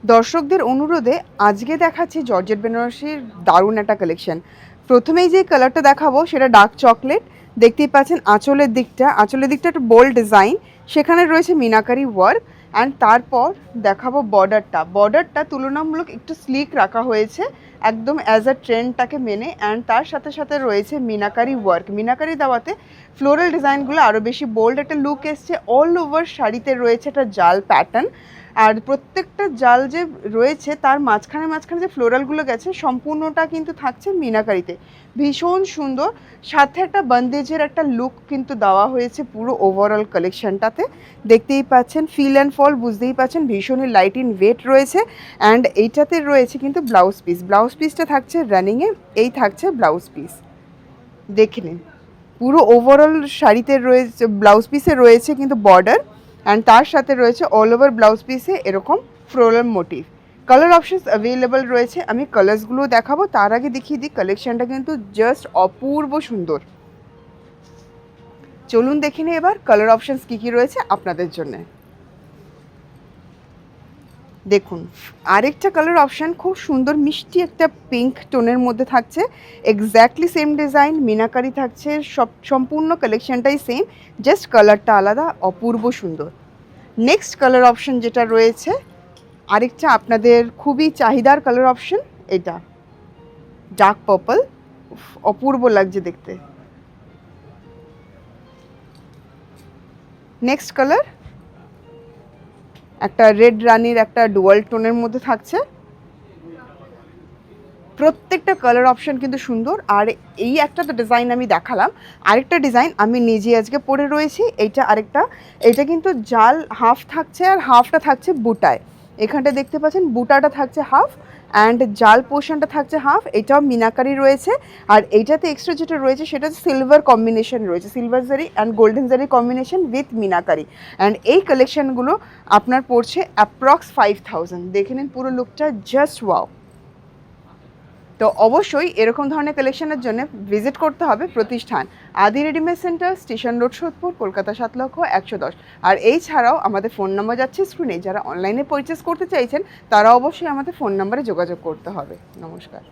দর্শকদের অনুরোধে আজকে দেখাচ্ছি জর্জেট বেনারসির দারুণ একটা কালেকশন। প্রথমেই যে কালারটা দেখাবো সেটা ডার্ক চকলেট। দেখতেই পাচ্ছেন আঁচলের দিকটা একটা বোল্ড ডিজাইন, সেখানে রয়েছে মিনাকারি ওয়ার্ক। অ্যান্ড তারপর দেখাবো বর্ডারটা তুলনামূলক একটু স্লিক রাখা হয়েছে, একদম অ্যাজ আ ট্রেন্ডটাকে মেনে। অ্যান্ড তার সাথে সাথে রয়েছে মিনাকারি ওয়ার্ক। মিনাকারি দেওয়াতে ফ্লোরাল ডিজাইনগুলো আরও বেশি বোল্ড একটা লুক এসছে। অল ওভার শাড়িতে রয়েছে একটা জাল প্যাটার্ন, আর প্রত্যেকটা জাল যে রয়েছে তার মাঝখানে যে ফ্লোরালগুলো গেছে সম্পূর্ণটা কিন্তু থাকছে মিনাকারিতে, ভীষণ সুন্দর। সাথে একটা বন্দেজের একটা লুক কিন্তু দেওয়া হয়েছে পুরো ওভারঅল কালেকশনটাতে। দেখতেই পাচ্ছেন ফিল অ্যান্ড ফল, বুঝতেই পাচ্ছেন ভীষণই লাইট ইন ওয়েট রয়েছে। অ্যান্ড এইটাতে রয়েছে কিন্তু ব্লাউজ পিসটা থাকছে রানিংয়ে, এই থাকছে ব্লাউজ পিস। দেখে নিন পুরো ওভারঅল শাড়িতে রয়েছে, ব্লাউজ পিসে রয়েছে কিন্তু বর্ডার, অ্যান্ড তার সাথে রয়েছে অল ওভার ব্লাউজ পিসে এরকম floral motif. Colour options available রয়েছে, আমি কালার্সগুলো দেখাবো। তার আগে দেখিয়ে দিই কালেকশনটা কিন্তু জাস্ট অপূর্ব সুন্দর। চলুন দেখে নিই এবার কালার অপশনস কী কী রয়েছে আপনাদের জন্য। দেখুন আরেকটা কালার অপশান খুব সুন্দর মিষ্টি একটা পিঙ্ক টোনের মধ্যে থাকছে, এক্স্যাক্টলি সেম ডিজাইন, মিনাকারি থাকছে, সম্পূর্ণ কালেকশনটাই সেম, জাস্ট কালারটা আলাদা, অপূর্ব সুন্দর। নেক্সট কালার অপশন যেটা রয়েছে আরেকটা আপনাদের খুবই চাহিদার কালার অপশন, এটা ডার্ক পার্পল, অপূর্ব লাগছে দেখতে। নেক্সট কালার একটা রেড রানির একটা ডুয়াল টোনের মধ্যে থাকছে। প্রত্যেকটা কালার অপশন কিন্তু সুন্দর। আর এই একটা তো ডিজাইন আমি দেখালাম, আরেকটা ডিজাইন আমি নিজে আজকে পরে রয়েছি, এটা কিন্তু জাল হাফ থাকছে আর হাফটা থাকছে বুটায়। এখানটা দেখতে পাচ্ছেন বুটাটা থাকছে হাফ অ্যান্ড জাল পোর্শনটা থাকছে হাফ, এটাও মিনাকারি রয়েছে। আর এইটাতে এক্সট্রা যেটা রয়েছে সেটা সিলভার কম্বিনেশন রয়েছে, সিলভার জারি অ্যান্ড গোল্ডেন জারি কম্বিনেশন উইথ মিনাকারি। অ্যান্ড এই কালেকশনগুলো আপনার পড়ছে অ্যাপ্রক্স 5000। দেখে নিন পুরো লুকটা, জাস্ট ওয়াও। তো অবশ্যই এরকম ধরনের কালেকশনের জন্য ভিজিট করতে হবে প্রতিষ্ঠান আদি readymade centre, station road, Sodepur, Kolkata 7,110। আর এই ছাড়াও আমাদের ফোন নাম্বার যাচ্ছে স্ক্রিনে, যারা অনলাইনে পারচেস করতে চাইছেন তারা অবশ্যই আমাদের ফোন নাম্বারে যোগাযোগ করতে হবে। নমস্কার।